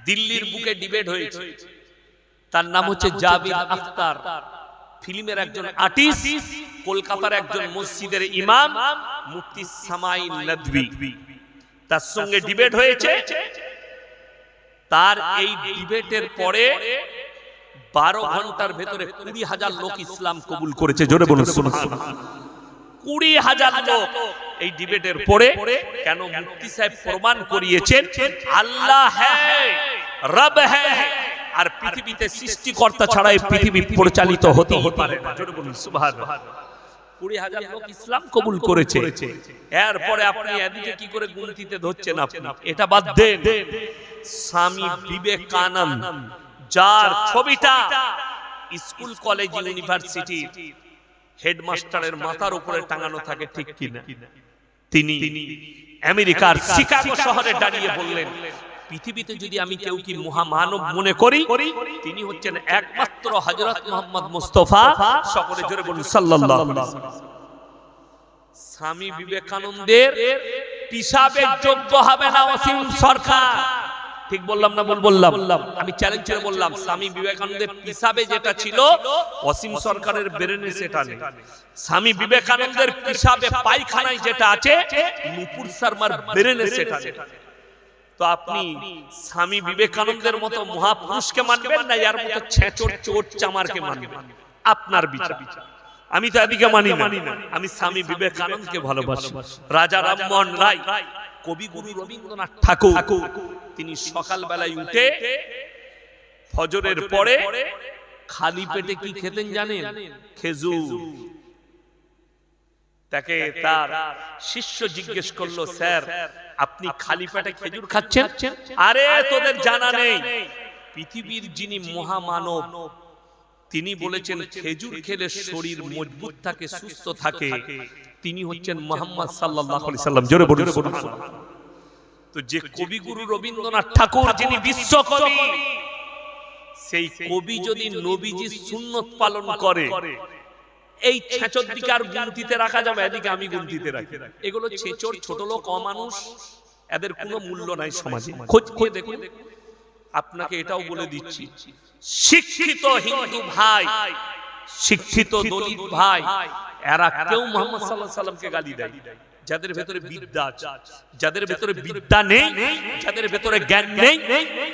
দিল্লির বুকে ডিবেট হয়েছে, তার নাম হচ্ছে জাবির আখতার, ফিল্মের একজন আর্টিস্ট, কলকাতার একজন মসজিদের ইমাম মুফতি সামাই নদভী, তার সঙ্গে ডিবেট হয়েছে। তার এই ডিবেটের পরে 12 ঘন্টার ভেতরে 20,000 লোক ইসলাম কবুল করেছে। জোরে বলুন সুবহানাল্লাহ। 20,000 লোক এই ডিবেটের পরে। কেন? মুফতি সাহেব প্রমাণ করিয়েছেন আল্লাহ হ্যায়, রব হ্যায়, আর পৃথিবীতে সৃষ্টিকর্তা ছাড়া এই পৃথিবী পরিচালিত হতে পারে না। জোরে বলুন সুবহানাল্লাহ। 20,000 লোক ইসলাম কবুল করেছে। এরপরে আপনি এদিকে কি করে গুনতিতে ধরছেন? আপনি এটা বাদ দেন। স্বামী বিবেকানন্দ, যার ছবিটা স্কুল কলেজ ইউনিভার্সিটি হেডমাস্টারের মাথার উপরে টাঙানো থাকে, ঠিক কিনা? তিনি আমেরিকার শিকাগো শহরে দাঁড়িয়ে বললেন, পৃথিবীতে যদি আমি কেউ কি মহামানব মনে করি, তিনি হচ্ছেন একমাত্র হযরত মুহাম্মদ মুস্তাফা। সকলে জোরে বলুন সাল্লাল্লাহু আলাইহি ওয়াসাল্লাম। স্বামী বিবেকানন্দের পিসাবের যোগ্য হবে না অসীম সরকার। ঠিক বললাম না? বললাম। আমি চ্যালেঞ্জ করে বললাম, স্বামী বিবেকানন্দের পিসাবে যেটা ছিল অসীম সরকারের ব্রেনে সেটা নেই। স্বামী বিবেকানন্দের পিসাবে পায়খানায় যেটা আছে নুপুর শর্মার ব্রেনে সেটা নেই। তো আপনি স্বামী বিবেকানন্দের মতো মহাপুরুষকে মানবেন না এর মতো ছেঁচড় চোট চামারকে মানবেন? আপনার বিচার। আমি তো এদিকে মানি না, আমি স্বামী বিবেকানন্দকে ভালোবাসি। রাজা রামমোহন রায়, কবিগুরু রবীন্দ্রনাথ ঠাকুর, তিনি সকালবেলায় উঠে ফজরের পরে খালি পেটে কি খেতেন জানেন? খেজুর। তাকে তার শিষ্য জিজ্ঞেস করলো, স্যার আপনি খালি পেটে খেজুর খাচ্ছেন? আরে তোদের জানা নেই, পৃথিবীর যিনি মহামানব তিনি বলেছেন খেজুর খেলে শরীর মজবুত থাকে, সুস্থ থাকে, তিনি হচ্ছেন মুহাম্মদ সাল্লাল্লাহু আলাইহি সাল্লাম। জোরে বলুন সুবহানাল্লাহ। তো যে কবিগুরু রবীন্দ্রনাথ ঠাকুর যিনি বিশ্বকবি, সেই কবি যদি নবীজির সুন্নত পালন করে, এই ছেঁচড় দিকে আর গুনতিতে রাখা যাবে? এদিকে আমি গুনতিতে রাখি। এগুলো ছেঁচড়, ছোট লোক, অমানুষ, এদের কোনো মূল্য নাই সমাজে। খোঁজ নিয়ে দেখুন। আপনাকে এটাও বলে দিচ্ছি, শিক্ষিত হিন্দু ভাই, শিক্ষিত দলিত ভাই, এরা কেউ মুহাম্মদ সাল্লাল্লাহু আলাইহি সাল্লামকে গালি দেয়। যাদের ভেতরে বিদ্যা আছে, যাদের ভেতরে বিদ্যা নেই, যাদের ভেতরে জ্ঞান নেই,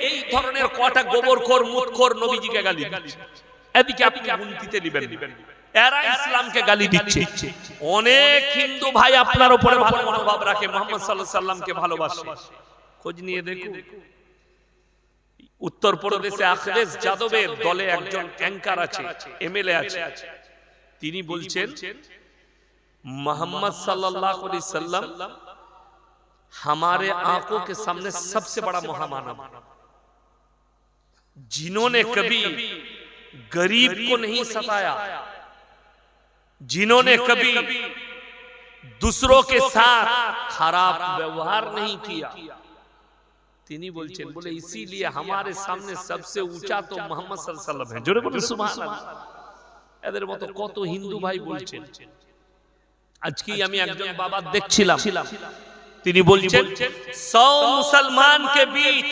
এই ধরনের কটা গোবরখোর মুতখোর নবীজিকে গালি দিচ্ছে। এদিকে আপনি গুনতিতে নেবেন, এরা ইসলামকে গালি দিচ্ছে। অনেক হিন্দু ভাই আপনার উপরে ভালো মনোভাব রাখে, মুহাম্মদ সাল্লাল্লাহু আলাইহি সাল্লামকে ভালোবাসে। খোঁজ নিয়ে দেখুন। উত্তরপ্রদেশে আখলেস যাদবের দলে একজন অ্যাঙ্কার আছে, এমএলএ আছে, তিনি বলছেন मोहम्मद सल्लल्लाहु अलैहि वसल्लम हमारे आंखों के सामने सबसे बड़ा महामानव, जिन्होंने कभी गरीब को नहीं सताया, जिन्होंने कभी दूसरों के साथ खराब व्यवहार नहीं किया, তিনি বলছেন, বলে इसीलिए हमारे सामने सबसे ऊंचा तो मोहम्मद सल्लल्लाहु अलैहि वसल्लम है। জোরে বলুন সুবহানাল্লাহ। এদের মতো কত হিন্দু ভাই বলছেন। আজকে আমি একজন বাবা দেখছিলাম, তিনি বলছেন 100 मुसलमान के बीच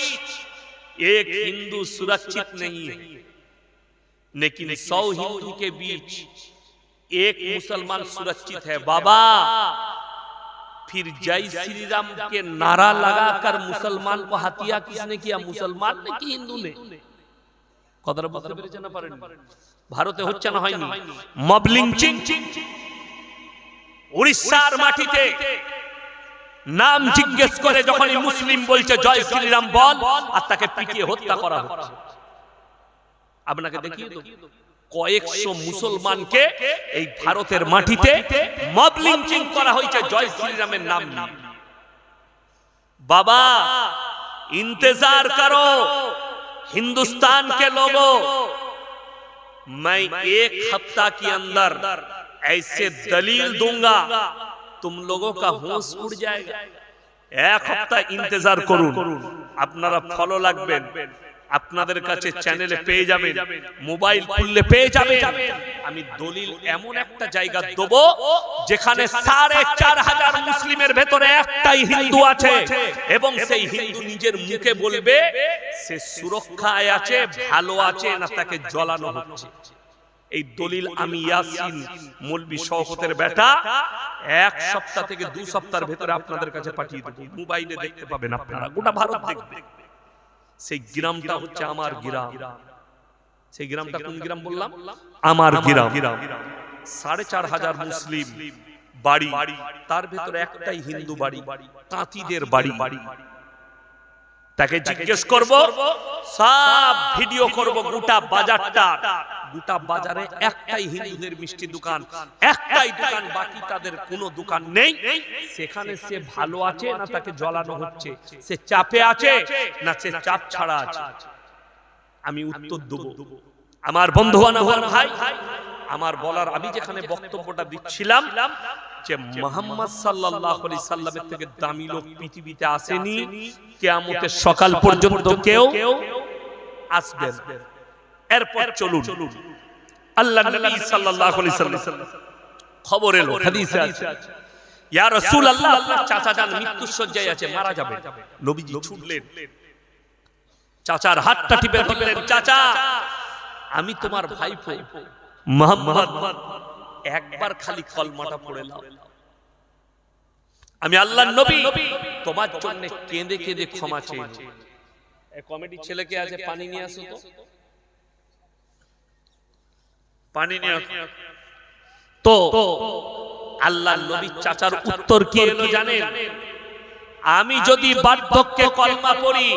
एक हिंदू सुरक्षित नहीं है, लेकिन 100 हिंदू के बीच एक मुसलमान सुरक्षित है। बाबा फिर जय श्री राम के नारा लगाकर मुसलमान को हत्या किसने किया? मुसलमान ने कि हिंदू ने? কথাটা বুঝতে পেরেছেন না পারেন? ভারতে হচ্ছে না হয়নি মব লিঞ্চিং? উড়িষ্যার মাটিতে নাম জিজ্ঞেস করে যখনই মুসলিম বলছে জয় শ্রীরাম বল, আর তাকে পিটিয়ে হত্যা করা হচ্ছে। আপনাকে দেখিয়ে দেব কয়েকশো মুসলমানকে এই ভারতের মাটিতে মব লিঞ্চিং করা হয়েছে জয় শ্রীরামের নাম নিয়ে। बाबा इंतजार करो हिंदुस्तान के लोगों, मैं 1 हफ्ता के अंदर ऐसे दलील दूंगा तुम लोगों का होश उड़ जाएगा। 1 हफ्ता इंतजार करुन, আপনারা ফলো লাগবেন, আপনাদের কাছে চ্যানেলে পেয়ে যাবেন, মোবাইল খুললে পেয়ে যাবেন। আমি দলিল এমন একটা জায়গা দেব যেখানে 4500 মুসলিমের ভেতরে একটাই হিন্দু আছে, এবং সেই হিন্দু নিজের মুখে বলবে সে সুরক্ষায় আছে, ভালো আছে না তাকে জ্বলানো হচ্ছে। এই দলিল আমি ইয়াসিন মৌলভী শওকতের বেটা 1 সপ্তাহ থেকে 2 সপ্তাহের ভেতরে আপনাদের কাছে পাঠিয়ে দেব। মোবাইলে দেখতে পাবেন আপনারা, গোটা ভারত দেখবে। সেই গ্রামটা হচ্ছে আমার গ্রাম। সেই গ্রামটা কোন গ্রাম বললাম? আমার গ্রাম। 4500 মুসলিম বাড়ি, তার ভেতরে একটাই হিন্দু বাড়ি, তাঁতিদের বাড়ি। তাকে জিজ্ঞেস করব, সব ভিডিও করব গোটা বাজারটা। গোটা বাজারে একটাই হিন্দুদের মিষ্টি দোকান, একটাই দোকান, বাকি তাদের কোনো দোকান নেই। সেখানে সে ভালো আছে না তাকে জ্বলানো হচ্ছে? সে চাপে আছে না সে চাপ ছাড়া আছে? আমি উত্তর দেব। আমার বন্ধুগণ, আমার ভাই, আমার বলার, আমি যেখানে বক্তব্যটা দিচ্ছিলাম যে মুহাম্মদ সাল্লাল্লাহু আলাইহি সাল্লামের থেকে দামি লোক পৃথিবীতে আসেনি, কিয়ামতের সকাল পর্যন্ত কেউ আসবে না। এরপর চলুন, আল্লাহর নবী সাল্লাল্লাহু আলাইহি সাল্লাম খবর এলো, হাদিসে আছে, ইয়া রাসূলুল্লাহ, আপনার চাচা যান মৃত্যুর শয্যায় আছে, মারা যাবে। নবীজি ছুটলেন, চাচার হাতটা টিপে ধরলেন, চাচা আমি তোমার ভাইপো মুহাম্মদ, একবার খালি কলমাটা পড়ে নাও, আমি আল্লাহর নবী, তোমার জন্য কেঁদে কেঁদে ক্ষমা চেয়ে নিই। এই কমিটি ছেলেকে আছে, পানি নিয়ে আসো তো, পানি নিয়ে আসো। তো আল্লাহর নবী চাচার উত্তর কি এলো জানেন? আমি যদি বার্ধক্যে কলমা পড়ি,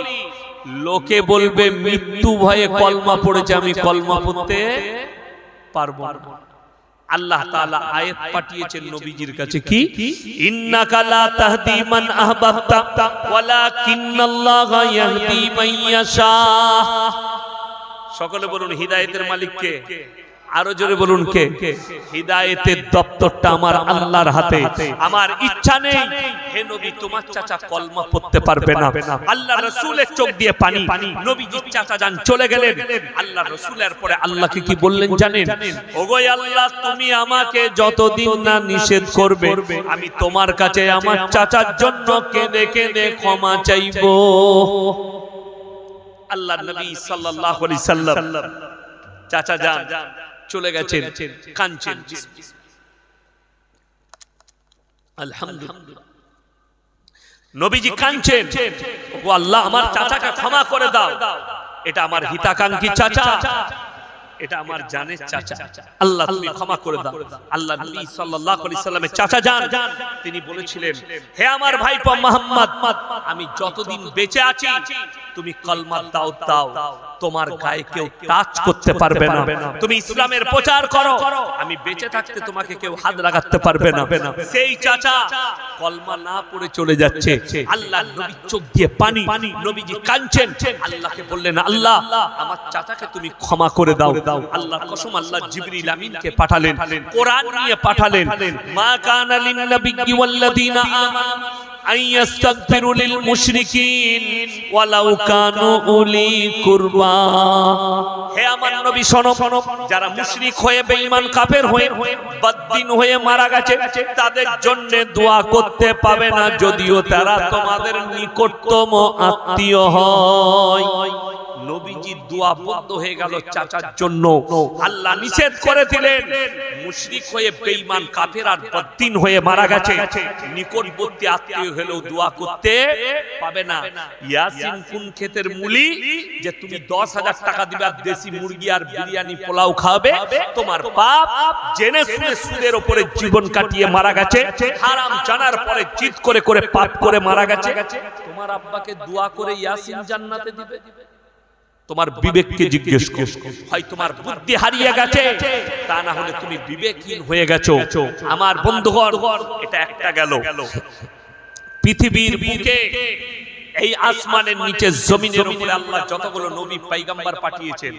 লোকে বলবে মৃত্যু ভয়ে কলমা পড়েছে, আমি কলমা পড়তে পারবো না। আল্লাহ তাআলা আয়াত পাঠিয়েছেন নবীজির কাছে, কি? ইন্নাকা লা তাহদি মান আহবাবতা ওয়ালাকিন্নাল্লাহা ইয়াহদি মান ইয়াশা। সকলে বলুন হিদায়াতের মালিক কে? আরো জোরে বলুন কে? হিদায়াতের দপ্তরটা আমার আল্লাহর হাতে। আমার ইচ্ছা নেই হে নবী তোমার চাচা কলমা পড়তে পারবে না। আল্লাহ রাসূলের চোখ দিয়ে পানি, নবীজির চাচা যান চলে গেলেন। আল্লাহ রাসূলের পরে আল্লাহকে কি বললেন জানেন? ওগো আল্লাহ, তুমি আমাকে যতদিন না নিষেধ করবে, আমি তোমার কাছে আমার চাচার জন্য কেঁদে কেঁদে ক্ষমা চাইবো। আল্লাহর নবী সাল্লাল্লাহু আলাইহি সাল্লাম চাচা যান চলে গেছেন, কাঁদছেন, আলহামদুলিল্লাহ নবীজি কাঁদছেন, ও আল্লাহ আমার চাচাকে ক্ষমা করে দাও, এটা আমার হিতাকাঙ্ক্ষী চাচা, এটা আমার জানের চাচা, আল্লাহ তুমি ক্ষমা করে দাও। আল্লাহ নবী সাল্লাল্লাহু আলাইহি সাল্লামের চাচা যান তিনি বলেছিলেন, হে আমার ভাইপো মুহাম্মদ, আমি যতদিন বেঁচে আছি তুমি কলমা দাও দাও, তোমার গায়ে কেউ টাচ করতে পারবে না, তুমি ইসলামের প্রচার করো, আমি বেঁচে থাকতে তোমাকে কেউ হাত লাগাতে পারবে না। সেই চাচা কলমা না পড়ে চলে যাচ্ছে, আল্লাহ নবী চোখ দিয়ে পানি, নবীজি কাঁদছেন, আল্লাহকে বললেন আল্লাহ আমার চাচাকে তুমি ক্ষমা করে দাও। আল্লাহর কসম আল্লাহ জিবরিল আমিনকে পাঠালেন, কোরআন নিয়ে পাঠালেন, মা কানা লিন নাবিয়্যি ওয়াল্লাযীনা আমানু আইয়াস্তাগফিরু লিল মুশরিকিন ওয়ালাউ কানু উলি কুরবা। হে আমার নবী শোনো, যারা মুশরিক হয়ে বেঈমান কাফের হয়ে বদ্দিন হয়ে মারা গেছে তাদের জন্য দোয়া করতে পাবে না যদিও তারা তোমাদের নিকটতম আত্মীয় হয়। নবীজি দোয়া বন্ধ হয়ে গেল চাচার জন্য। আল্লাহ নিষেধ করে দিলেন মুশরিক হয়ে বেঈমান কাফের আর বদ্দিন হয়ে মারা গেছে নিকটবর্তী আত্মীয় হলেও দোয়া করতে পাবে না। ইয়াসিন কোন ক্ষেতের মুলি যে তুমি 10,000 টাকা দিবে আর দেশি মুরগি আর বিরিয়ানি পোলাও খাবে? তোমার বাপ জেনে শুনে সুদের উপরে জীবন কাটিয়ে মারা গেছে, হারাম জানার পরে জিদ করে করে পাপ করে মারা গেছে, তোমার আব্বাকে দোয়া করে ইয়াসিন জান্নাতে দিবে? তোমার বিবেককে জিজ্ঞেস করো, হয় তোমার বুদ্ধি হারিয়ে গেছে, তা না হলে তুমি বিবেকহীন হয়ে গেছো। আমার বন্ধুগণ, এটা একটা গেল। পৃথিবীর বুকে এই আসমানের নিচে জমিনের উপরে আল্লাহ যতগুলো নবী পয়গম্বর পাঠিয়েছেন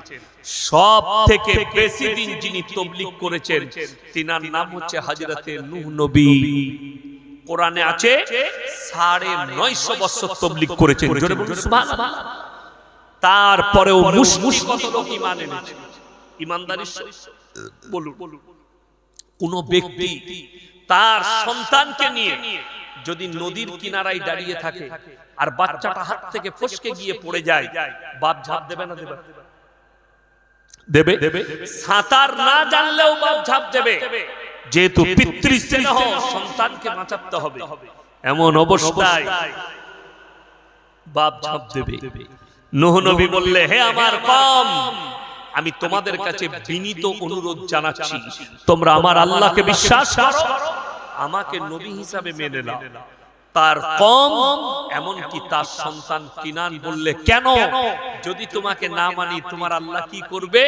সব থেকে বেশি দিন যিনি তাবলীগ করেছেন তিনার নাম হচ্ছে হযরতে নূহ নবী। কোরআনে আছে 950 বছর তাবলীগ করেছেন, জোরে বলুন সুবহানাল্লাহ। তারপরেও মুশরিক কত লোক ঈমান এনেছে? ঈমানদারি বলুন, কোন ব্যক্তি তার সন্তানকে নিয়ে যদি নদীর কিনারায় দাঁড়িয়ে থাকে আর বাচ্চাটা হাত থেকে ফসকে গিয়ে পড়ে যায়, বাপ ঝাঁপ দেবে না দেবে? দেবে। সাঁতার না জানলেও বাপ ঝাঁপ দেবে, যেহেতু পিতৃস্নেহ সন্তানকে বাঁচাতে হবে, এমন অবস্থায় বাপ ঝাঁপ দেবে। নূহ নবী বললে, হে আমার কওম, আমি তোমাদের কাছে বিনীত অনুরোধ জানাচ্ছি, তোমরা আমার আল্লাহকে বিশ্বাস করো, আমাকে নবী হিসাবে মেনে নাও। তার কম এমনকি তার সন্তান কিনান বললে, কেন? যদি তোমাকে না মানি তোমার আল্লাহ কি করবে?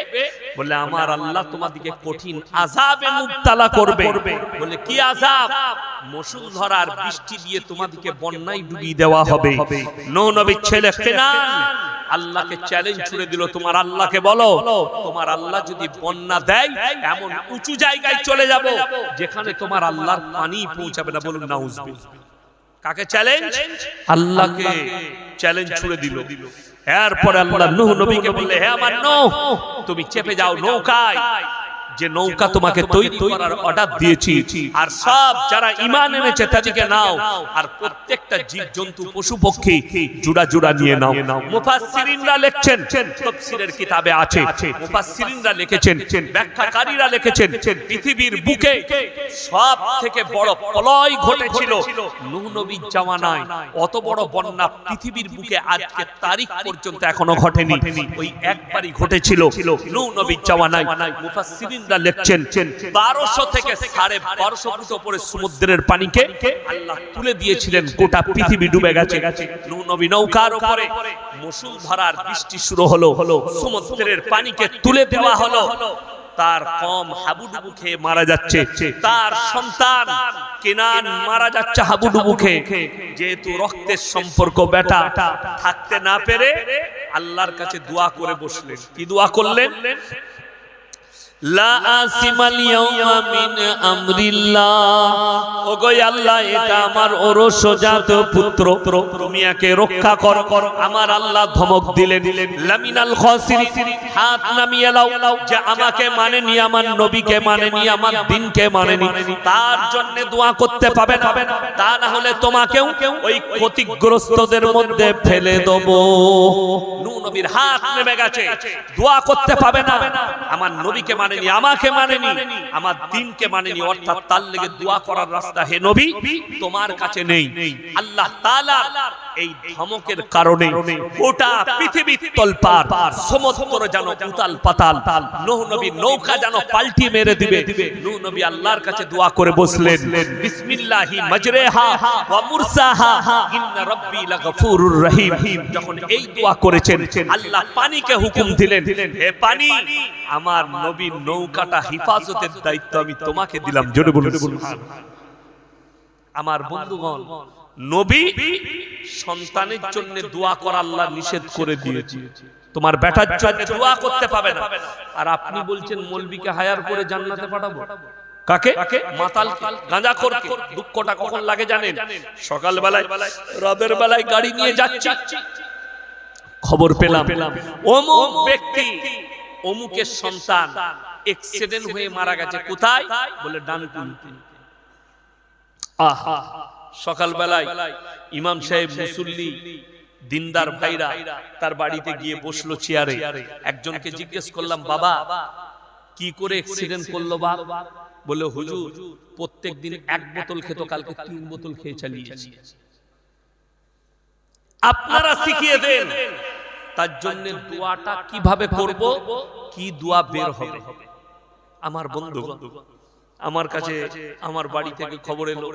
বলে, আমার আল্লাহ তোমাদেরকে কঠিন আযাবে মুবতালা করবে। বলে, কি আযাব? মুষলধারার বৃষ্টি দিয়ে তোমাদেরকে বন্যায় ডুবিয়ে দেওয়া হবে। নূহ নবীর ছেলে কিনান আল্লাহকে চ্যালেঞ্জ ছুড়ে দিল, তোমার আল্লাহকে বলো, তোমার আল্লাহ যদি বন্যা দেয় এমন উঁচু জায়গায় চলে যাব যেখানে তোমার আল্লাহর পানি পৌঁছাবে না। বলুন নাউজুবিল্লাহ। কাকে চ্যালেঞ্জ? আল্লাহকে চ্যালেঞ্জ ছুড়ে দিল। এরপর আল্লাহ নূহ নবীকে বললে, হে আমার নূহ, তুমি চেপে যাও নৌকায়, যে নৌকা তোমাকে তৈরি করার অর্ডার দিয়েছি, আর সব যারা ঈমান এনেছে তাদেরকে নাও, আর প্রত্যেকটা জীবজন্তু পশু পক্ষী জোড়া জোড়া নিয়ে নাও। মুফাসসিরিনরা লিখছেন, তাফসীরের কিতাবে আছে, মুফাসসিরিনরা লিখেছেন, ব্যাখ্যাকারীরা লিখেছেন, পৃথিবীর বুকে সব থেকে বড় প্রলয় ঘটেছিল নূহ নবীর জামানায়। অত বড় বন্যা পৃথিবীর বুকে আজকে তারিখ পর্যন্ত এখনো ঘটেনি, ওই একবারই ঘটেছিল নূহ নবীর জামানায়। মুফাসসিরিন লিখছেন 1200 থেকে 1250 ফুট উপরে সমুদ্রের পানিকে আল্লাহ তুলে দিয়েছিলেন, গোটা পৃথিবী ডুবে গেছে। নূহ নবী নৌকার উপরে মুষলধারার বৃষ্টি শুরু হলো, সমুদ্রের পানিকে তুলে দেওয়া হলো। তার কম হাবুডুবু খেয়ে মারা যাচ্ছে, তার সন্তান কিনান মারা যাচ্ছে হাবুডুবু খেয়ে। যেহেতু রক্তের সম্পর্ক, বেটা থাকতে না পেরে আল্লাহর কাছে দোয়া করে বসলেন। কি দোয়া করলেন? লা আসিমাল ইয়াউমা মিন আমরিল্লাহ, ওগো আল্লাহ, এটা আমার ওরসজাত পুত্র, তুমি একে রক্ষা করো। আমার আল্লাহ ধমক দিলেন, লামিনাল খাসিরিন, হাত নামিয়ে নাও, যে আমাকে মানেনি, আমার নবীকে মানেনি, আমার দ্বীনকে মানেনি, তার জন্য দোয়া করতে পাবে না, তা না হলে তোমাকেও ওই ক্ষতিগ্রস্তদের মধ্যে ফেলে দেব। নূহ নবীর হাত নেমে গেছে, দোয়া করতে পাবে না, আমার নবীকে মানেনি, আমাকে মানেনি, আমার দ্বীনকে মানেনি, অর্থাৎ তার লেগে দোয়া করার রাস্তা হে নবী তোমার কাছে নেই। আল্লাহ তাআলা এই ধমকের কারণে গোটা পৃথিবীর তলপার, সমুদ্র যেন উতাল পাতাল, নূহ নবীর নৌকা যেন পাল্টি মেরে দিবে। নূহ নবী আল্লাহর কাছে দোয়া করে বসলেন, বিসমিল্লাহি মাজরাহা ওয়া মুরসাহা ইন্না রাব্বি লাগফুরুর রহিম। যখন এই দোয়া করেছেন, আল্লাহ পানিকে হুকুম দিলেন, হে পানি, আমার নবীর নৌকাটা হিফাজতের দায়িত্ব আমি তোমাকে দিলাম। জোরে বলুন সুবহানাল্লাহ। আমার বন্ধুগণ, নবী সন্তানের জন্য দোয়া করা আল্লাহ নিষেধ করে দিয়েছে, তোমার বেটার জন্য দোয়া করতে পাবে না। আর আপনি বলছেন মৌলবীকে হায়ার করে জান্নাতে পাঠাবো। কাকে? মাতাল গাঁজাখোরকে। দুঃখটা কখন লাগে জানেন? সকাল বেলায়, রাতের বেলায় গাড়ি নিয়ে যাচ্ছি, খবর পেলাম অমুক ব্যক্তি, অমুকের সন্তান অ্যাক্সিডেন্ট হয়ে মারা গেছে। কোথায়? বলে ডানকুনিতে। আহা, সকাল বেলায় ইমাম সাহেব, মুসল্লি, দিনদার ভাইরা তার বাড়িতে গিয়ে বসলো চেয়ারে। একজনকে জিজ্ঞেস করলাম, বাবা কি করে অ্যাক্সিডেন্ট করলো বাপ? বলে, হুজুর প্রত্যেকদিন 1 বোতল খেত, কালকে 3 বোতল খেয়ে চালিয়েছি। আপনারা শিখিয়ে দেন তার জন্য দোয়াটা কিভাবে করব, কি দোয়া বের হবে। আমার বন্ধুগণ, আমার কাছে আমার বাড়ি থেকে খবর এলো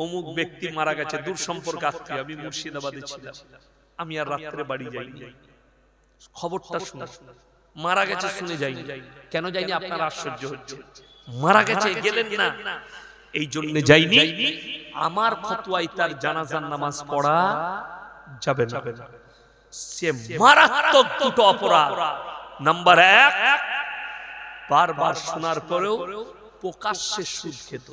অমুক ব্যক্তি মারা গেছে, দূর সম্পর্ক আত্মীয়। আমি মুর্শিদাবাদে ছিলাম, আমি আর রাত্রে বাড়ি যাইনি। খবরটা শুনে মারা গেছে শুনে যাইনি। কেন যাইনি আপনার আশ্চর্য হচ্ছে? মারা গেছে গেলেন না, এই জন্য যাইনি, আমার ফতোয়ায় তার জানাজার নামাজ পড়া যাবে না। সে মারাত্মক দুটো অপরাধ। নাম্বার 1, বারবার শোনার পরেও প্রকাশ্যে সুদ খেত।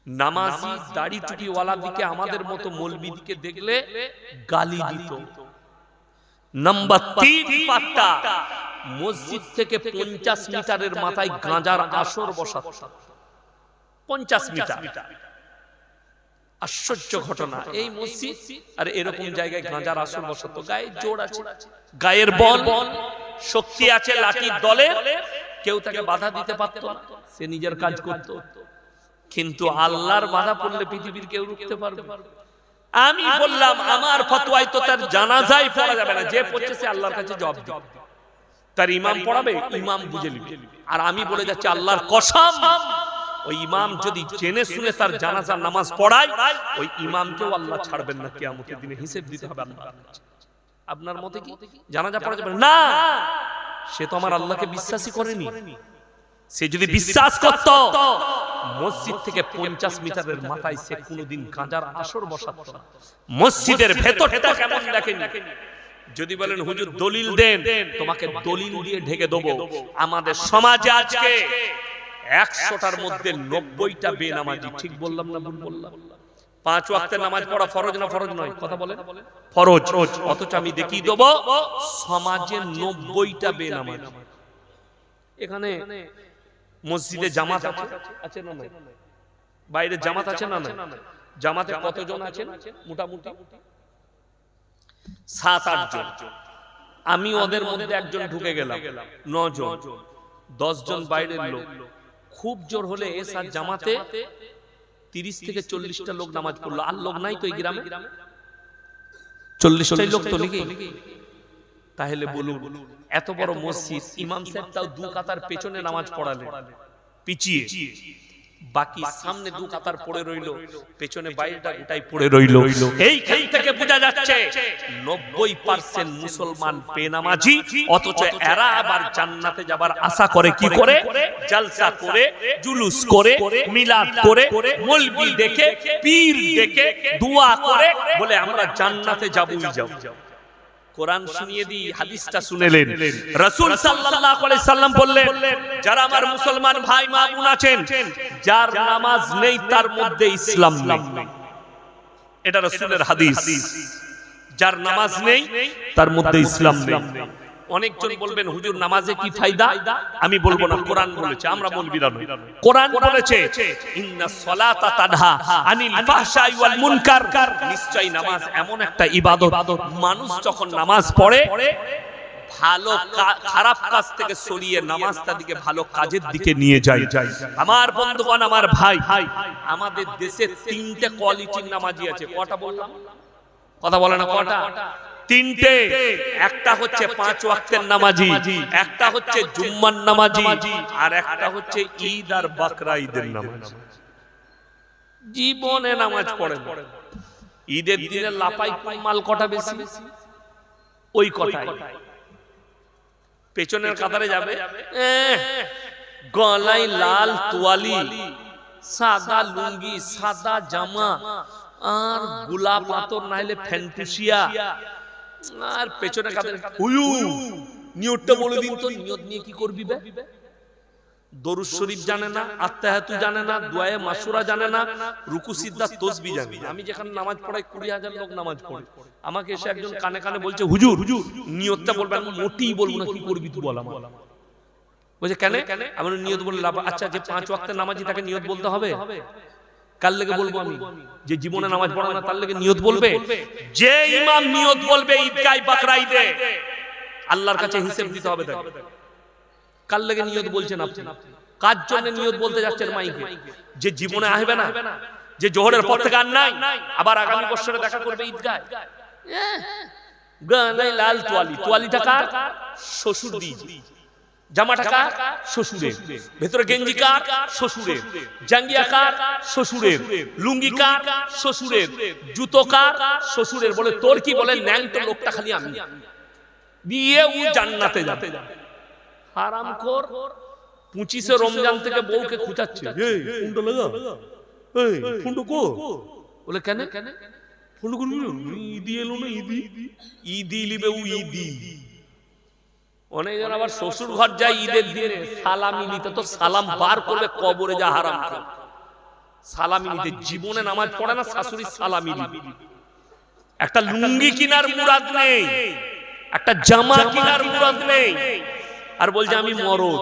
নামাজি দাড়ি টুপিওয়ালা দিকে, আমাদের মতো মৌলবি দিকে দেখলে গালি দিত। নাম্বার 3, পাট্টা মসজিদ থেকে 50 মিটারের মাথায় গাঁজার আসর বসাত। 50 মিটার আশ্চর্য ঘটনা, এই মসজিদ আর এরকম জায়গায় গাঁজার আসর বসত, গায়ে জোর আছে, গায়ের বল শক্তি আছে, লাঠির দলে কেউ তাকে বাধা দিতে পারত না, সে নিজের কাজ করত। কিন্তু আল্লাহর বাধা পড়লে পৃথিবীর কেউ রুখতে পারবে? আমি বললাম আমার ফতোয়ায় তো তার জানাজাই পড়া যাবে না, যে পড়ছে সে আল্লাহর কাছে জবাব দিবে। তার ইমাম পড়াবে, ইমাম বুঝে নিবে। আর আমি বলে যাচ্ছি আল্লাহর কসম, ওই ইমাম যদি জেনে শুনে তার জানাজার নামাজ পড়ায়, ওই ইমামকেও আল্লাহ ছাড়বেন না, কিয়ামতের দিনে হিসেব দিতে হবে আল্লাহর কাছে। আপনার মতে কি জানাজা পড়া যাবে না? সে তো আমার আল্লাহকে বিশ্বাসই করেনি। সে যদি বিশ্বাস করত, মসজিদ থেকে 50 মিটারের মাথায় সে কোনোদিন গাঁজার আসর বসাতো না। মসজিদের ভেতরটা কেমন দেখেনি। যদি বলেন হুজুর দলিল দেন, তোমাকে দলিল দিয়ে ঢেকে দেবো। আমাদের সমাজে আজকে 100টার মধ্যে 90টা বেনামাজি। ঠিক বললাম না ভুল বললাম? 5 ওয়াক্তের নামাজ পড়া ফরজ না ফরজ নয়? কথা বলেন ফরজ। অথচ আমি দেখিয়ে দেবো সমাজে 90টা বেনামাজি। এখানে মসজিদে জামাত আছে না নাই? বাইরে জামাত আছে না নাই? জামাতে কতজন আছেন? মোটামুটি 7-8 জন। আমি ওদের মধ্যে একজন ঢুকে গেলাম, 9 জন, 10 জন বাইরের লোক। খুব জোর হলে এসার জামাতে 30 থেকে 40টা লোক নামাজ পড়লো। আর লোক নাই তো এই গ্রামে? 40টাই লোক তো নাকি? তাহলে বলুন, এত বড় মসজিদ, ইমাম সাহেব তাও 2 কাতার পেছনে নামাজ পড়ালেন পিছিয়ে, বাকি সামনে 2 কাতার পড়ে রইল, পেছনে বাইরেটা গোটাই পড়ে রইল। এইখান থেকে বোঝা যাচ্ছে 90% মুসলমান বেনামাজি, অথচ এরা আবার জান্নাতে যাবার আশা করে। কি করে? জলসা করে, জুলুস করে, মিলাদ করে, মৌলবি দেখে, পীর দেখে, দোয়া করে, বলে আমরা জান্নাতে যাবই যাব। কোরআন শুনিয়ে দি, হাদিসটা শুনেলেন। রাসূল সাল্লাল্লাহু আলাইহি সাল্লাম বললেন, যারা আমার মুসলমান ভাই মা বোন আছেন, যার নামাজ নেই তার মধ্যে ইসলাম নেই। এটা রাসূলের হাদিস। যার নামাজ নেই তার মধ্যে ইসলাম নেই। অনেকজন বলবেন হুজুর নামাজে কি ফায়দা? আমি বলবো না, কোরআন বলেছে, আমরা মৌলবীরা নই। কোরআন বলেছে ইন্নাস সালাতা তানহা আনিল ফাহশাই ওয়াল মুনকার। নিশ্চয়ই নামাজ এমন একটা ইবাদত, মানুষ যখন নামাজ পড়ে ভালো খারাপ কাজ থেকে সরিয়ে নামাজটা দিকে ভালো কাজের দিকে নিয়ে যায়। আমার বন্ধুগণ, আমার ভাই, আমাদের দেশে 3টে কোয়ালিটির নামাজি আছে। কটা বললাম? কথা বলে না কটা? 3টে। একটা হচ্ছে 5 ওয়াক্তের নামাজি, একটা হচ্ছে জুম্মার নামাজি, আর একটা হচ্ছে ঈদ আর বকরা ঈদের নামাজি। জীবনে নামাজ পড়ে না। ঈদের দিনে লাপাই মাল কটা বেশি? ওই কটাই। পেছনের কাতারে যাবে, গলায় লাল তোয়ালি, সাদা লুঙ্গি, সাদা জামা, আর গোলাপ পাথর নাইলে ফ্যান্টুসিয়া, আর পেছনে কাতারে নিয়তটা বলে দিন তো। নিয়ত নিয়ে কি করবি বে? দরুদ শরীফ জানে না, আত্তাহিয়াতু জানে না, দুআয়ে মাসুরা জানে না, রুকু সিজদা তাসবিহ জানে না। আমি যেখানে নামাজ পড়াই 20,000 লোক নামাজ পড়ে, আমাকে এসে একজন কানে কানে বলছে হুজুর নিয়তটা বলবেন। আমি মোটেই বলবো না, কি করবি তুই বল আমার। বলছে কেন? আমি নিয়ত বলে লাভ। আচ্ছা, যে 5 ওয়াক্তের নামাজি তাকে নিয়ত বলতে হবে? কার লেগে বলবো আমি? যে জীবনে নামাজ পড়ে না তার লেগে নিয়ত বলবে? যে ইমাম নিয়ত বলবে ঈদগাহ বকরা ঈদে, আল্লাহর কাছে হিসাব দিতে হবে তাকে। কার লেগে নিয়ত বলছেন আপনি? কার জন্য নিয়ত বলতে যাচ্ছেন মাইকে? যে জীবনে আসবে না, যে জোহরের পর থেকে আর নাই, আবার আগামী বছরে দেখা করবে ঈদগাহ। গলায় লাল তোয়ালি, তোয়ালিটা কার? শ্বশুর দিয়েছে। জামাটা কার? শ্বশুরের। ভেতরে গেঞ্জি কার? শ্বশুরের। জাঙ্গিয়া কার? শ্বশুরের। লুঙ্গি কার? শ্বশুরের। জুতো কার? শ্বশুরের। বলে তোর কি? বলে ন্যাংটো লোকটা খালি আমি দিয়ে ও জান্নাতে যাবে। হারামখোর 25 রমজান থেকে বউকে খুঁচাচ্ছে, এই ফুন্ডো লাগা, এই ফুন্ডো কো? বলে কেন? ফুন্ডো করবি? ঈদি এলো না, ঈদি ঈদি লিবে ও ঈদি। অনেকজন আবার শ্বশুর ঘর যায় ঈদের দিনে সালামি নিতে, তো সালাম বার করবে কবরে যা হারাম। সালামি নিতে জীবনে নামাজ পড়ে না, শাশুড়ি সালামি নিবে। একটা লুঙ্গি কিনার মুরাদ নেই, একটা জামা কিনার মুরাদ নেই, আর বলছে আমি মরদ।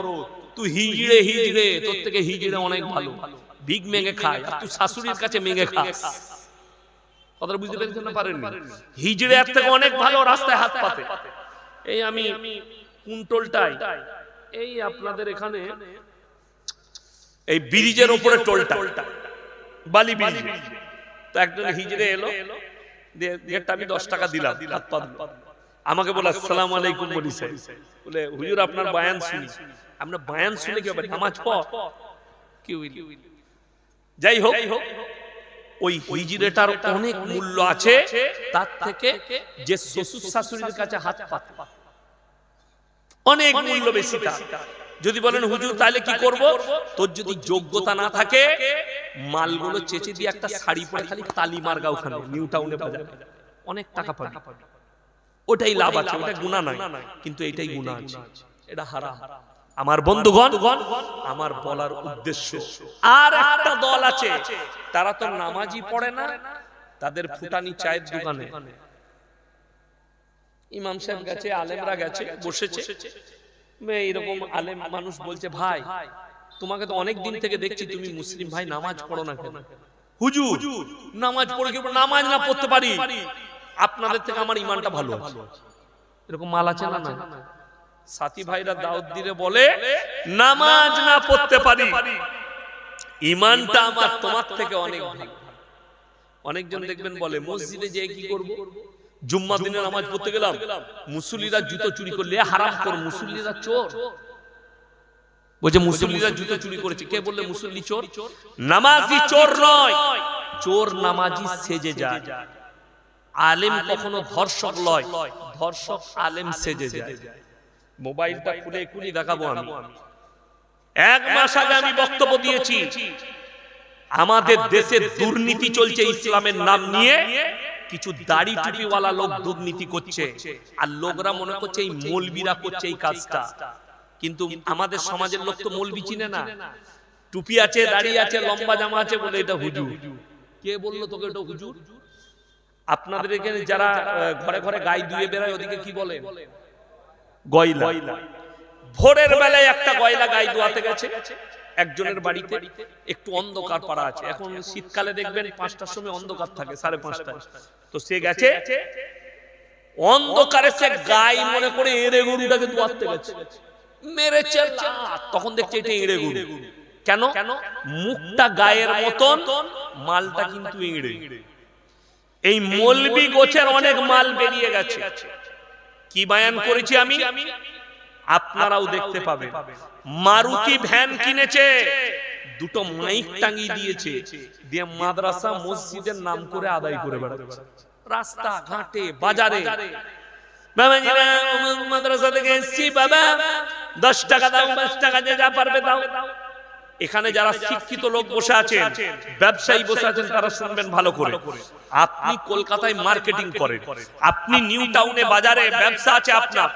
তুই হিজড়ে হিজড়ে, তোর থেকে হিজড়ে অনেক ভালো, ভিক মেঙে খায়, আর তুই শাশুড়ির কাছে মেঙে খাস। কথাটা বুঝতে পেরেছেন না পারেননি? হিজড়ে এর থেকে অনেক ভালো রাস্তায় হাত পাতে। এই আমি কুন্টলটাই, এই আপনাদের এখানে এই ব্রিজের উপরে টোলটা, বালি ব্রিজ, তো একজন হিজড়ে এলো, গেটটা আমি 10 টাকা দিলাম, হাত পা দিল, আমাকে বলে আসসালামু আলাইকুম বলি, বলে হুজুর আপনার বয়ান শুনি। আমরা বয়ান শুনে কি হবে, নামাজ পড় কি হইল। যাই হোক, ওই হিজড়েটার অনেক মূল্য আছে তার থেকে যে শ্বশুর শাশুড়ির কাছে হাত পাতে, অনেক মূল্য বেশি তার। যদি বলেন হুজুর তাহলে কি করব, তোর যদি যোগ্যতা না থাকে মালগুলো চেঁচে দিয়ে একটা শাড়ি পরে খালি তালি মারগা ওখানে নিউ টাউনে বাজার, অনেক টাকা পাবি, ওটাই লাভ আছে, ওটা গুনাহ নাই, কিন্তু এটাই গুনাহ আছে, এটা হারাম। আমার বন্ধুগণ, আমার বলার উদ্দেশ্য, আর একটা দল আছে তারা তো নামাজই পড়ে না, তাদের ফুটানি চায়ের দোকানে ইমাম সাহেব গেছে, আলেমরা গেছে, বসেছে, এইরকম আলেম মানুষ বলছে ভাই তোমাকে তো অনেক দিন থেকে দেখছি তুমি মুসলিম ভাই নামাজ পড়ো না কেন? হুজুর নামাজ পড়ে কি নামাজ না পড়তে পারি, আপনাদের থেকে আমার ঈমানটা ভালো আছে, এরকম মাল আছে না? সাথী ভাইরা দাউদ দিলে বলে নামাজ না পড়তে পারি, ঈমানটা আমার তোমার থেকে অনেক ভালো। অনেকজন দেখবেন বলে মসজিদে যেয়ে কি করব, জুম্মা দিনে নামাজ পড়তে গেলাম, মুসল্লিরা জুতো চুরি করলে হারাম কর, মুসল্লিরা চোর। বলছে মুসল্লিরা জুতো চুরি করেছে, কে বললে মুসল্লি চোর? নামাজি চোর নয়, চোর নামাজি সেজে যায়। আলেম কখনো ধর্ষক নয়, ধর্ষক আলেম সেজে যায়। মোবাইলটা খুলে খুলে দেখাবো আমি। 1 মাস আগে আমি বক্তব্য দিয়েছি, আমাদের দেশে দুর্নীতি চলছে ইসলামের নাম নিয়ে, কিছু দাড়ি টুপিওয়ালা লোক দুর্নীতি করছে, আর লোকরা মনে করছে এই মৌলবীরা করছে এই কাজটা, কিন্তু আমাদের সমাজের লোক তো মৌলবী চিনে না, টুপি আছে, দাড়ি আছে, লম্বা জামা আছে বলে এটা হুজুর। কে বললো তোকে এটা হুজুর? আপনাদের এখানে যারা ঘরে ঘরে গাই ধুয়ে বেড়ায় ওদিকে কি বলে? গয়লা। ভোরের বেলায় একটা গয়লা গাই ধোয়াতে গেছে একজনের বাড়িতে, একটু অন্ধকার পাড়া আছে, এখন শীতকালে দেখবেন 5টার সময় অন্ধকার থাকে, 5:30টায়, তো সে গেছে অন্ধকারে, সে গাই মনে করে এড়ে গরুটাকে ধোয়াতে গেছে, মেরেছে লাত, তখন দেখছে এটা এড়ে গরু। কেন? মুখটা গায়ের মতন, মালটা কিন্তু এড়ে। এই মৌলবি গোছের অনেক মাল বেরিয়ে গেছে। কি বয়ান করেছি আমি, আপনারাও দেখতে পাবেন। মারুতি ভ্যান কিনেছে, 2টো মাইক টাঙিয়ে দিয়েছে, দিয়ে মাদ্রাসা মসজিদের নাম করে আদায় করে বেড়াচ্ছে রাস্তা ঘাটে বাজারে। বাবাজিরা মাদ্রাসা থেকে এসেছি, বাবা 10 টাকা দাও, 5 টাকা যে যা পারবে দাও। এখানে যারা শিক্ষিত লোক বসে আছেন, ব্যবসায়ী বসে আছেন, তারা শুনবেন ভালো করে। আপনি কলকাতায় মার্কেটিং করেন, আপনি নিউ টাউনে বাজারে ব্যবসা আছে আপনার,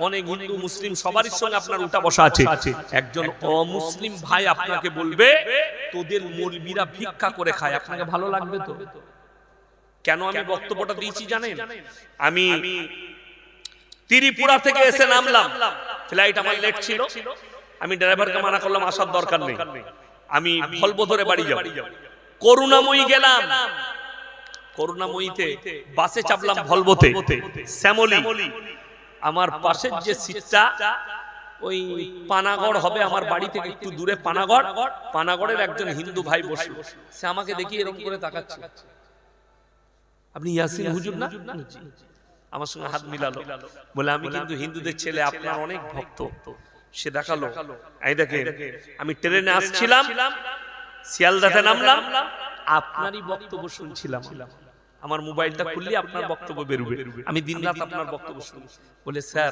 অনেক হিন্দু মুসলিম সবারই সঙ্গে আপনার উঠা বসা আছে। একজন অমুসলিম ভাই আপনাকে বলবে তোদের মৌলবীরা ভিক্ষা করে খায়, আপনাকে ভালো লাগবে তো? কেন আমি বক্তব্যটা দিয়েছি জানেন? আমি ত্রিপুরা থেকে এসে নামলাম, ফ্লাইট আমার লেট ছিল, আমি ড্রাইভারকে মানা করলাম আসার দরকার নেই, আমি ভলভো ধরে বাড়ি যাব। করুণাময়ী গেলাম, করুণাময়ীতে বাসে চাপলাম, ভলভোতে শ্যামলী। আমার পাশের যে সিটটা, ওই পানাগড় হবে আমার বাড়ি থেকে একটু দূরে, পানাগড়, পানাগড়ের একজন হিন্দু ভাই বসে, সে আমাকে দেখি এরকম করে তাকাচ্ছে, আপনি ইয়াসিন হুজুর না? আমার সঙ্গে হাত মিলালো, বলে আমি কিন্তু হিন্দুদের ছেলে, আপনার অনেক ভক্ত। সে দেখালো, এই দেখেন আমি ট্রেনে আসছিলাম, শিয়ালদাতে নামলাম, আপনারই বক্তব্য শুনছিলাম, আমার মোবাইলটা খুললে আপনার বক্তব্য বেরোবে, আমি দিনরাত আপনার বক্তব্য শুনি। বলে স্যার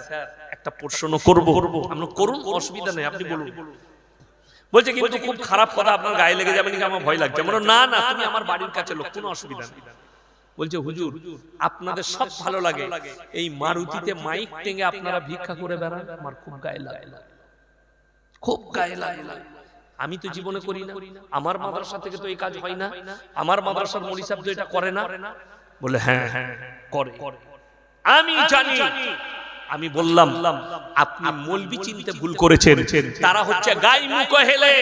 একটা প্রশ্ন করব? আপনি করুন, অসুবিধা নেই, আপনি বলুন। বলছে কিন্তু খুব খারাপ কথা, আপনার গায়ে লেগে যাবে নাকি, আমার ভয় লাগছে। বলো না না, তুমি আমার বাড়ির কাছে লোক, কোনো অসুবিধা নেই। বলছে হুজুর আপনাদের সব ভালো লাগে, এই মারুতিতে মাইক টেঙ্গে আপনারা ভিক্ষা করে বেড়ান, আমার খুব গায়ে লাগে, খুব গায়ে লাগে। আমি তো জীবনে করি না, আমার মাদ্রাসা থেকে তো এই কাজ হয় না, আমার মাদ্রাসার মৌলী সাহেব তো এটা করে না। বলে হ্যাঁ হ্যাঁ করে। আমি জানি আমি বললাম আপনি মৌলবি চিনতে ভুল করেছেন, তারা হচ্ছে গাই মুখ হেলে।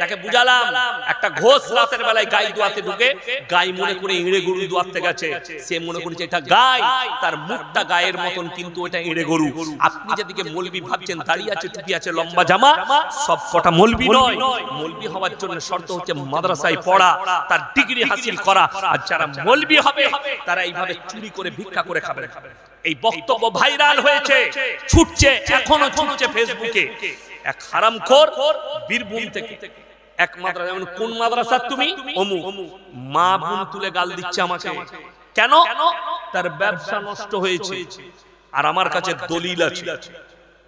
তাকে বুঝালাম একটা ঘোষ রাতের বেলায় গাই দোয়াতে ঢুকে, গাই মনে করে ইঁড়ে গরু দোয়াতে গেছে, সে মনে করেছে এটা গাই, তার মুখটা গায়ের মতন কিন্তু এটা ইঁড়ে গরু। আপনি যেদিকে মৌলবি ভাবছেন, দাঁড়িয়ে আছে, টুপি আছে, লম্বা জামা, সব কটা মৌলবি নয়। মৌলবি হওয়ার জন্য শর্ত হচ্ছে মাদ্রাসায় পড়া, তার ডিগ্রি হাসিল করা। আর যারা মৌলবি হবে তারা এইভাবে চুরি করে ভিক্ষা করে খাবে। এই বক্তব্য ভাইরাল হয়েছে, ছুটছে, এখনো ছুটছে ফেসবুকে। এক হারামখোর বীরভূম থেকে এক মাদ্রাসা, কোন মাদ্রাসা তুমি? অমুক। মা বোন তুলে গাল দিচ্ছে আমাকে। কেন? তার ব্যবসা নষ্ট হয়েছে। আর আমার কাছে দলিল আছে,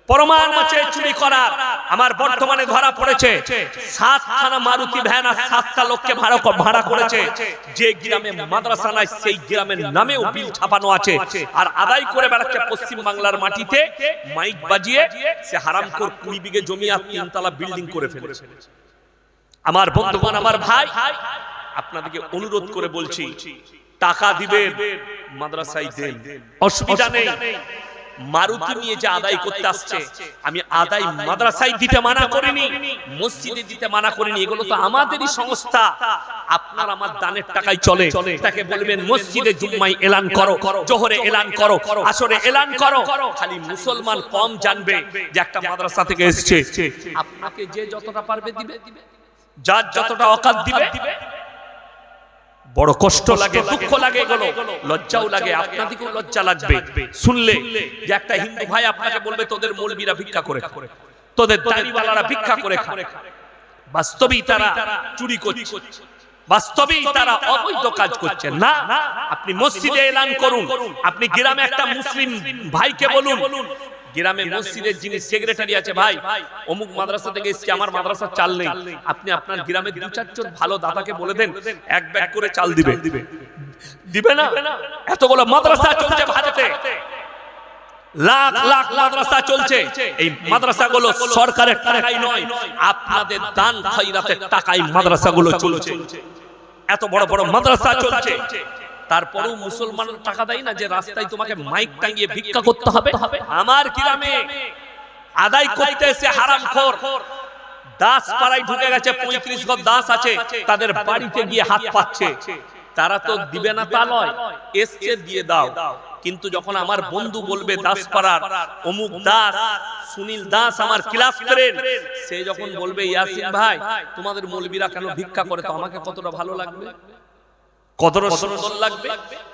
প্রমাণ আছে চুরি করার। আমার বর্তমানে ধরা পড়েছে 7খানা মারুতি ভ্যান আর 7টা লোককে ভাড়া করেছে। যে গ্রামে মাদ্রাসা নাই সেই গ্রামের নামেও বিল ছাপানো আছে। আর আদায় করে বেড়াচ্ছে পশ্চিম বাংলার মাটিতে মাইক বাজিয়ে। সে হারামখোর 20 বিঘে জমি আর 3 তলা বিল্ডিং করে ফেলেছে। আমার বন্ধুগণ, আমার ভাই, আপনাদেরকে অনুরোধ করে বলছি, টাকা দিবেন, মাদ্রাসায় দেন, অসুবিধা নেই। মারুতি নিয়ে যে আদায় করতে আসছে, আমি আদায় মাদ্রাসায় দিতে মানা করিনি, মসজিদে দিতে মানা করিনি। এগুলো তো আমাদেরই সংস্থা, আপনার আমার দানের টাকায় চলে। তাকে বলবেন মসজিদে জুম্মায় এলান করো, জোহরে এলান করো, আসরে এলান করো। খালি মুসলমান কম জানবে যে একটা মাদ্রাসা থেকে এসেছে। আপনাকে যে যতটা পারবে দিবে, যার যতটা অকাত দিবে। বড় কষ্ট লাগে, দুঃখ লাগে, এগুলো লজ্জাও লাগে, আপনাদেরকেও লজ্জা লাগবে শুনলে যে একটা হিন্দু ভাই আপনাকে বলবে তোদের মৌলবীরা ভিক্ষা করে, তোদের দাড়িওয়ালারা ভিক্ষা করে খায়। বাস্তবেই তারা চুরি করছে, বাস্তবেই তারা অবৈধ কাজ করছে। না, আপনি মসজিদে এলান করুন, আপনি গ্রামে একটা মুসলিম ভাইকে বলুন, গ্রামে মসজিদের যিনি সেক্রেটারি আছে, ভাই অমুক মাদ্রাসা থেকে এসেছে, আমার মাদ্রাসার চাল নেই, আপনি আপনার গ্রামে 2-4 জন ভালো দাদাকে বলে দেন, এক ব্যাগ করে চাল দিবে। দিবে না? এতগুলো মাদ্রাসা চলছে ভারতে, লাখ লাখ মাদ্রাসা চলছে। এই মাদ্রাসাগুলো সরকারের টাকায় নয়, আপনাদের দান খয়রাতের টাকায় মাদ্রাসাগুলো চলছে। এত বড় বড় মাদ্রাসা চলছে, তারপরেও মুসলমান টাকা দেয় না যে রাস্তায় তোমাকে মাইক টাঙিয়ে ভিক্ষা করতে হবে। আমার গ্রামে আদায় করতে এসে হারামখোর দাস পাড়ায় ঢুকে গেছে, 35 ঘর দাস আছে, তাদের বাড়িতে গিয়ে হাত পাচ্ছে। তারা তো দিবে না তা নয়, এসছে দিয়ে দাও। কিন্তু যখন আমার বন্ধু বলবে দাসপাড়ার অমুক দাস, সুনীল দাস আমার ক্লাস ফ্রেন্ড, সে যখন বলবে ইয়াসিন ভাই তোমাদের মৌলবীরা কেন ভিক্ষা করে, তো আমাকে কতটা ভালো লাগবে, কতটা সুন্দর লাগবে।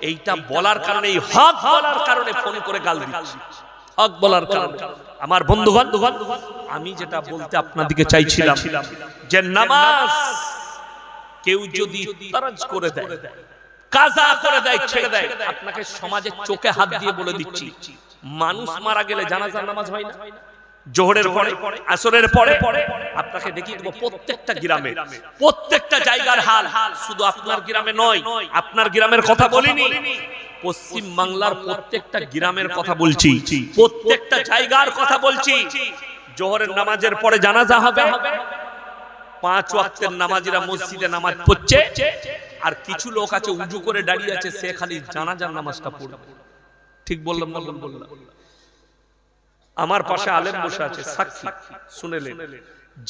এইটা বলার কারণে, এই হক বলার কারণে ফোন করে গাল দিচ্ছি, হক বলার কারণে। আমার বন্ধুগণ, আমি যেটা বলতে আপনাদেরকে চাইছিলাম যে নামাজ কেউ যদি তারাজ করে দেয়, কাজা করে দেয়, ছেড়ে দেয়, আপনাকে সমাজের চোখে হাত দিয়ে বলে দিচ্ছি, মানুষ মারা গেলে জানাজার নামাজ হয় না? জোহরের পরে, আসরের পরে, আপনাকে দেখিয়ে দেবো প্রত্যেকটা গ্রামে, প্রত্যেকটা জায়গার হাল। শুধু আপনার গ্রামে নয়, আপনার গ্রামের কথা বলিনি, পশ্চিম বাংলার প্রত্যেকটা গ্রামের কথা বলছি, প্রত্যেকটা জায়গার কথা বলছি। জোহরের নামাজের পরে জানাজা হবে, 5 ওয়াক্তের নামাজিরা মসজিদে নামাজ পড়ছে, আর কিছু লোক আছে উজু করে দাঁড়িয়ে আছে, সে খালি জানাজার নামাজটা পড়বে। ঠিক বললাম না? বললাম। আমার পাশে আলেম বসে আছে, সাক্ষী, শুনেলেন।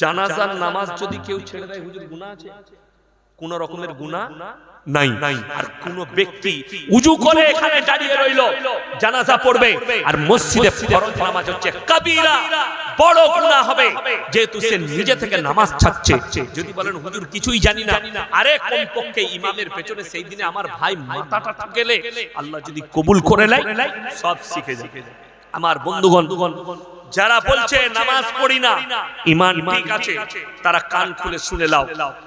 জানাজার নামাজ যদি কেউ ছেড়ে দেয়, হুজুর গুনাহ আছে? কোন রকমের গুনাহ নাই। আর কোন ব্যক্তি উজু করে এখানে দাঁড়িয়ে রইল, জানাজা পড়বে, আর মসজিদে ফরজ নামাজ হচ্ছে কবিরা, বড় গুনাহ হবে, যেহেতু সে নিজে থেকে নামাজ ছাড়ছে। যদি বলেন হুজুর কিছুই জানি না, আরে কমপক্ষে ইমামের পেছনে সেই দিনে আমার ভাই মাথাটা ঠুকেলে আল্লাহ যদি কবুল করে নেয়, সব শিখে যাবে। আমার বন্ধুগণ, যারা বলছে নামাজ পড়ি না, ঈমান ঠিক আছে, তারা কান খুলে শুনে নাও,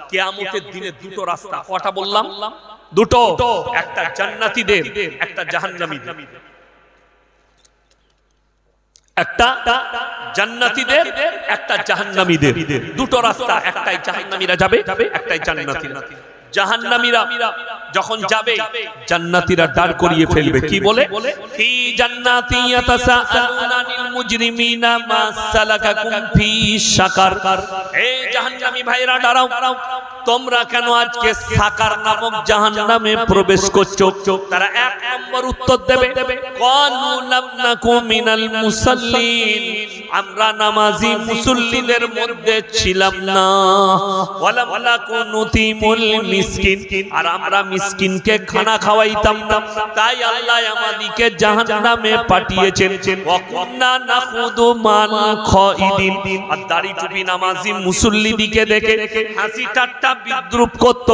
কিয়ামতের দিনে দুটো রাস্তা। কটা বললাম? দুটো, একটা জান্নাতীদের, একটা জাহান্নামীদের। একটা জান্নাতীদের, একটা জাহান্নামীদের, দুটো রাস্তা। একটাই জাহান্নামীরা যাবে, একটাই জান্নাতীরা। জাহান্নামীরা যখন যাবে, জান্নাতীরা দাঁড় করিয়ে ফেলবে, কি বলে? ফি জান্নাতি ইয়াতাসাআলুনা আনিল মুজরিমিনা মা সালাকাকুম ফি সাকার। এই জাহান্নামী ভাইরা দাঁড়াও, তোমরা কেন আজকে সাকার নামক জাহান্নামে প্রবেশ করছো? তারা এক নম্বর উত্তর দেবে, ক্বালু লাম নাকু মিনাল মুসাল্লিন, আমরা নামাজি মুসল্লিদের মধ্যে ছিলাম না, ওয়ালাম নাকু নুতিমুল মিসকিন, আর আমরা মিসকিনকে খানা খাওয়াইতাম না, তাই আল্লাহ আমাদেরকে জাহান্নামে পাঠিয়েছেন। ওয়া কুননা নাখুদু মাল খাইদিন, আর দাড়ি টুপি নামাজি মুসল্লিদিকে দেখে হাসি ঠাট্টা বিদ্রুপ করত,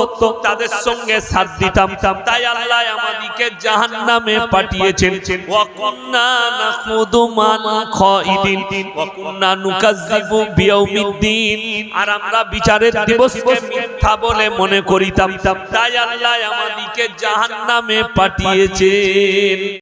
তাদের সঙ্গে সাথ দিতাম, তাই আল্লাহ আমাদেরকে জাহান্নামে পাঠিয়েছেন। ওয়া কুননা নাখুদু মাল খাইদিন ওয়া কুননা নুকাজ্জিবু বিয়াউমিদ্দিন, আর আমরা বিচারের দিবসকে মিথ্যা বলে মনে করিতাম, তাই আল্লাহ আমাদেরকে জাহান্নামে পাঠিয়েছেন।